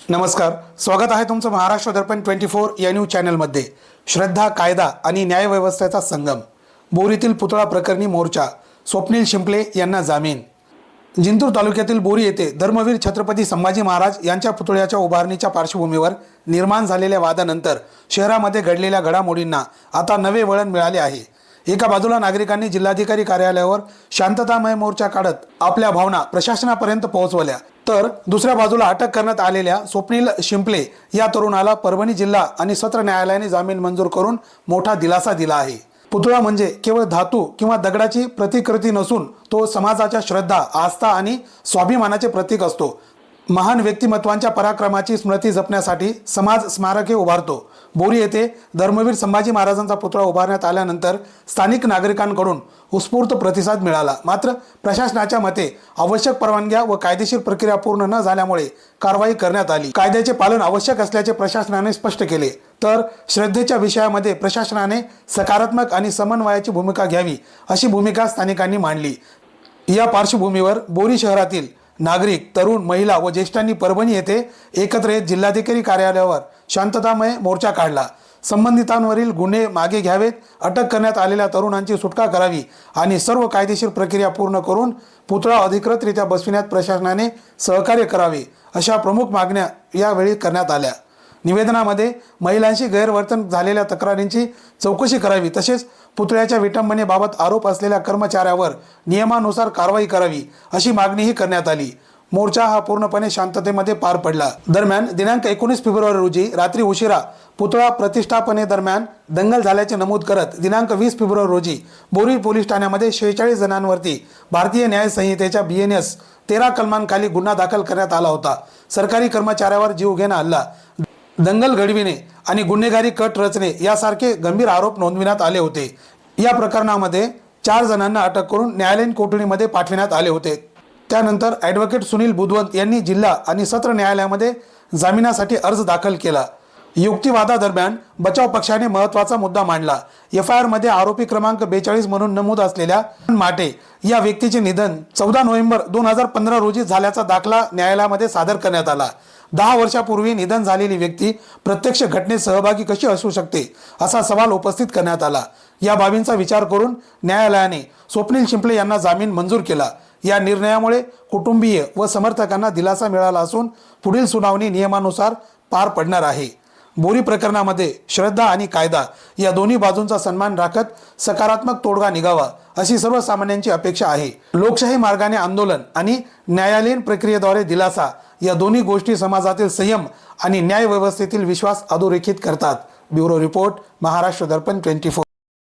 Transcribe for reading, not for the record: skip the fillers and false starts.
नमस्कार, स्वागत आहे तुमचं महाराष्ट्र दर्पण 24 या न्यूज चॅनलमध्ये। श्रद्धा, कायदा आणि न्यायव्यवस्थेचा संगम। बोरीतील पुतळा प्रकरणी मोर्चा, स्वप्नील शिंपले यांना जामीन। जिंतूर तालुक्यातील बोरी येथे धर्मवीर छत्रपती संभाजी महाराज यांच्या पुतळ्याच्या उभारणीच्या पार्श्वभूमीवर निर्माण झालेल्या वादानंतर शहरामध्ये घडलेल्या घडामोडींना आता नवे वळण मिळाले आहे। एका बाजूला नागरिकांनी जिल्हाधिकारी कार्यालयावर शांततामय मोर्चा काढत आपल्या भावना प्रशासनापर्यंत पोहोचवल्या, तर दुसऱ्या बाजूला अटक करण्यात आलेल्या स्वप्नील शिंपले या तरुणाला परभणी जिल्हा आणि सत्र न्यायालयाने जामीन मंजूर करून मोठा दिलासा दिला आहे। पुतळा म्हणजे केवळ धातू किंवा दगडाची प्रतिकृती नसून तो समाजाच्या श्रद्धा, आस्था आणि स्वाभिमानाचे प्रतीक असतो। महान व्यक्तिमत्वांच्या पराक्रमाची स्मृती जपण्यासाठी समाज स्मारके उभारतो। बोरी येथे धर्मवीर संभाजी महाराजांचा पुतळा उभारण्यात आल्यानंतर स्थानिक नागरिकांकडून उत्स्फूर्त प्रतिसाद मिळाला। मात्र प्रशासनाच्या मते आवश्यक परवानग्या व कायदेशीर प्रक्रिया पूर्ण न झाल्यामुळे कारवाई करण्यात आली। कायद्याचे पालन आवश्यक असल्याचे प्रशासनाने स्पष्ट केले, तर श्रद्धेच्या विषयामध्ये प्रशासनाने सकारात्मक आणि समन्वयाची भूमिका घ्यावी अशी भूमिका स्थानिकांनी मांडली। या पार्श्वभूमीवर बोरी शहरातील नागरिक, तरुण, महिला व ज्येष्ठांनी परभणी येथे एकत्र येत जिल्हाधिकारी कार्यालयावर शांततामय मोर्चा काढला। संबंधितांवरील गुन्हे मागे घ्यावेत, अटक करण्यात आलेल्या तरुणांची सुटका करावी आणि सर्व कायदेशीर प्रक्रिया पूर्ण करून पुतळा अधिकृतरित्या बसविण्यात प्रशासनाने सहकार्य करावे अशा प्रमुख मागण्या यावेळी करण्यात आल्या। निवेदनामध्ये महिलांशी गैरवर्तन झालेल्या तक्रारींची चौकशी करावी, तसेच पुतळ्याच्या विटंबनेबाबत आरोप असलेल्या कर्मचाऱ्यावर नियमानुसार कारवाई करावी अशी मागणीही करण्यात आली। मोर्चा हा पूर्णपणे शांततेमध्ये पार पडला। दरम्यान दिनांक 19 फेब्रुवारी रोजी रात्री उशिरा पुतळा प्रतिष्ठापनेदरम्यान दंगल झाल्याचे नमूद करत दिनांक 20 फेब्रुवारी रोजी बोरी पोलीस ठाण्यामध्ये 46 जणांवरती भारतीय न्याय संहितेच्या BNS 13 कलमांखाली गुन्हा दाखल करण्यात आला होता। सरकारी कर्मचाऱ्यावर जीवघेणा हल्ला, दंगल घडविणे आणि गुन्हेगारी कट रचणे यासारखे गंभीर आरोप नोंदविण्यात आले होते। या प्रकरणामध्ये 4 जणांना अटक करून न्यायालयीन कोठडीमध्ये पाठविण्यात आले होते। त्यानंतर ॲडव्होकेट सुनील बुधवंत यांनी जिल्हा आणि सत्र न्यायालयामध्ये जामिनासाठी अर्ज दाखल केला। युक्तिवादादरम्यान बचाव पक्षाने महत्त्वाचा मुद्दा मांडला। FIR मध्ये आरोपी क्रमांक 42 म्हणून नमूद असलेल्या माटे या व्यक्तीचे निधन 14 नोव्हेंबर 2015 रोजी झाल्याचा दाखला न्यायालयामध्ये सादर करण्यात आला। 10 वर्षापूर्वी निधन झालेली व्यक्ती प्रत्यक्ष घटनेत सहभागी कशी असू शकते असा सवाल उपस्थित करण्यात आला। या बाबींचा विचार करून न्यायालयाने स्वप्नील शिंपले यांना जामीन मंजूर केला। या निर्णयामुळे कुटुंबीय व समर्थकांना दिलासा मिळाला असून पुढील सुनावणी नियमानुसार पार पडणार आहे। बोरी प्रकरणामध्ये श्रद्धा आणि कायदा या दोन्ही बाजूंचा सन्मान राखत सकारात्मक तोडगा निघावा अशी सर्वसामान्यांची अपेक्षा आहे। लोकशाही मार्गाने आंदोलन आणि न्यायालयीन प्रक्रियेद्वारे दिलासा या दोन्ही गोष्टी समाजातील संयम आणि न्याय व्यवस्थेतील विश्वास अधोरेखित करतात। ब्युरो रिपोर्ट, महाराष्ट्र दर्पण 24।